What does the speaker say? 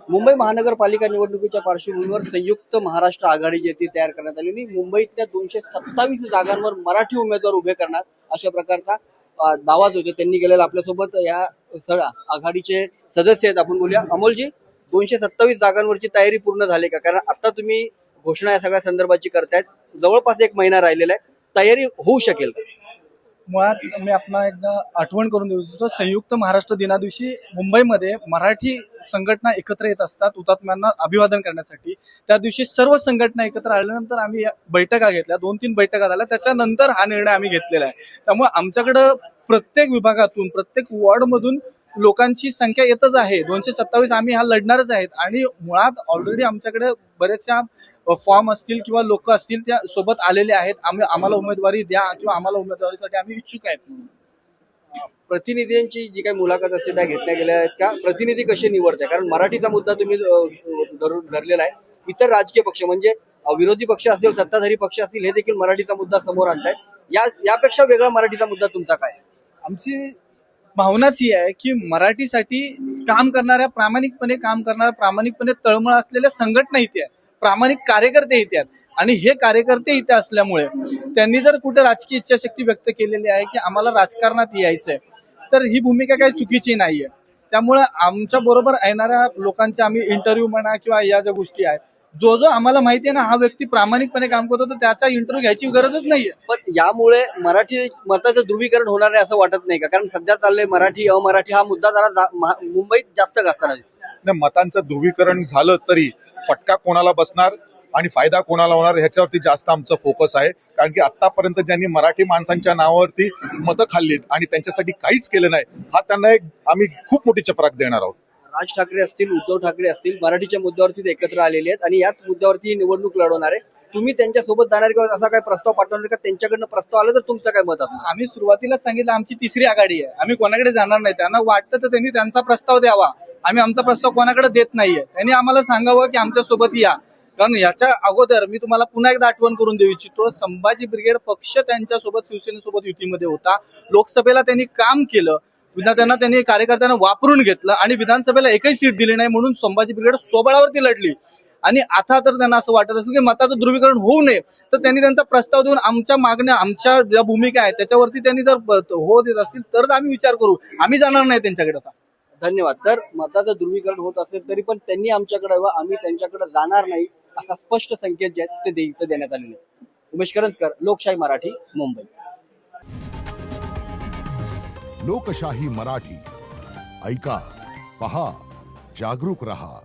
मुंबई महानगरपालिका निवडणुकीच्या पार्श्वभूमीवर संयुक्त महाराष्ट्र आघाडी जी ती तयार करण्यात आली आणि मुंबईतल्या 227 जागांवर मराठी उमेदवार उभे करणार अशा प्रकारचा दावा जो त्यांनी केलेला आपल्यासोबत या आघाडीचे सदस्य आहेत. आपण बोलूया अमोलजी, 227 जागांवरची तयारी पूर्ण झाली का? कारण आता तुम्ही घोषणा या सगळ्या संदर्भाची करतायत, जवळपास 1 महिना राहिलेला आहे, तयारी होऊ शकेल का? मुळात मी आपला एकदा आठवण करून देऊ इच्छितो, संयुक्त महाराष्ट्र दिना दिवशी मुंबईमध्ये मराठी संघटना एकत्र येत असतात हुतात्म्यांना अभिवादन करण्यासाठी. त्या दिवशी सर्व संघटना एकत्र आल्यानंतर आम्ही बैठका घेतल्या, 2-3 बैठका झाल्या, त्याच्यानंतर हा निर्णय आम्ही घेतलेला आहे. त्यामुळे आमच्याकडं प्रत्येक विभागातून प्रत्येक वॉर्डमधून लोकांची संख्या येतच आहे. 227 आम्ही हा लढणारच आहेत आणि मुळात ऑलरेडी आमच्याकडे बरेचशा फॉर्म असतील किंवा लोक असतील त्या सोबत आलेले आहेत. आम्हाला उमेदवारी द्या किंवा आम्हाला उमेदवारीसाठी आम्ही इच्छुक आहेत. प्रतिनिधींची जी काही मुलाखत असते त्या घेतल्या गेल्या आहेत का? प्रतिनिधी कसे निवडताय? कारण मराठीचा मुद्दा तुम्ही धरलेला आहे. इतर राजकीय पक्ष म्हणजे विरोधी पक्ष असतील, सत्ताधारी पक्ष असतील, हे देखील मराठीचा मुद्दा समोर आणतायत. यापेक्षा वेगळा मराठीचा मुद्दा तुमचा काय? आमची भावनाच ही आहे की मराठीसाठी काम करणाऱ्या, प्रामाणिकपणे काम करणाऱ्या, प्रामाणिकपणे तळमळ असलेल्या संघटना इथे आहेत, प्रामाणिक कार्यकर्ते इथे आहेत आणि हे कार्यकर्ते इथे असल्यामुळे त्यांनी जर कुठे राजकीय इच्छाशक्ती व्यक्त केलेली आहे की आम्हाला राजकारणात यायचंय, तर ही भूमिका काही चुकीची नाहीये. त्यामुळे आमच्या बरोबर येणाऱ्या लोकांचे आम्ही इंटरव्ह्यू म्हणा किंवा या ज्या गोष्टी आहेत, जो आम्हाला माहिती आहे ना, हा व्यक्ती प्रामाणिकपणे काम करतो, तर त्याचा इंटरव्ह्यू घ्यायची गरजच नाहीये. पण यामुळे मराठी मताचं ध्रुवीकरण होणार आहे असं वाटत नाही का? कारण सध्या चाललंय मराठी अमराठी हा मुद्दा जरा मुंबईत जास्त गाजणार आहे. मतांचं ध्रुवीकरण झालं तरी फटका कोणाला बसणार आणि फायदा कोणाला होणार ह्याच्यावरती जास्त आमचं फोकस आहे. कारण की आतापर्यंत ज्यांनी मराठी माणसांच्या नावावरती मतं खाल्लीत आणि त्यांच्यासाठी काहीच केलं नाही, हा त्यांना एक आम्ही खूप मोठी चपराक देणार आहोत. राज ठाकरे असतील, उद्धव ठाकरे असतील, मराठीच्या मुद्द्यावरतीच एकत्र आलेले आहेत आणि याच मुद्द्यावरती निवडणूक लढवणार आहे. तुम्ही त्यांच्यासोबत जाणार किंवा असा काय प्रस्ताव पाठवणार का? त्यांच्याकडनं प्रस्ताव आला तर तुमचं काय मत असणार? आम्ही सुरुवातीला सांगितलं आमची तिसरी आघाडी आहे, आम्ही कोणाकडे जाणार नाही. त्यांना वाटतं तर त्यांनी त्यांचा प्रस्ताव द्यावा, आम्ही आमचा प्रस्ताव कोणाकडे देत नाहीये. त्यांनी आम्हाला सांगावं की आमच्या सोबत या. कारण याच्या अगोदर मी तुम्हाला पुन्हा एकदा आठवण करून देऊ इच्छितो, संभाजी ब्रिगेड पक्ष त्यांच्यासोबत शिवसेनेसोबत युतीमध्ये होता. लोकसभेला त्यांनी काम केलं, त्यांनी कार्यकर्त्यांना वापरून घेतलं आणि विधानसभेला एकही सीट दिली नाही, म्हणून संभाजी ब्रिगेड स्वबळावरती लढली. आणि आता तर त्यांना असं वाटत असेल की मताचं ध्रुवीकरण होऊ नये, तर त्यांनी त्यांचा प्रस्ताव देऊन आमच्या मागण्या, आमच्या ज्या भूमिका आहेत त्याच्यावरती त्यांनी जर हो देत असतील तर आम्ही विचार करू. आम्ही जाणार नाही त्यांच्याकडे आता. धन्यवाद. तर मताचं ध्रुवीकरण होत असेल तरी पण त्यांनी आमच्याकडे आम्ही त्यांच्याकडे जाणार नाही असा स्पष्ट संकेत जे आहेत ते इथं देण्यात आलेले आहेत. उमेश करंजकर, लोकशाही मराठी, मुंबई. लोकशाही मराठी ऐका, पहा, जागरूक रहा.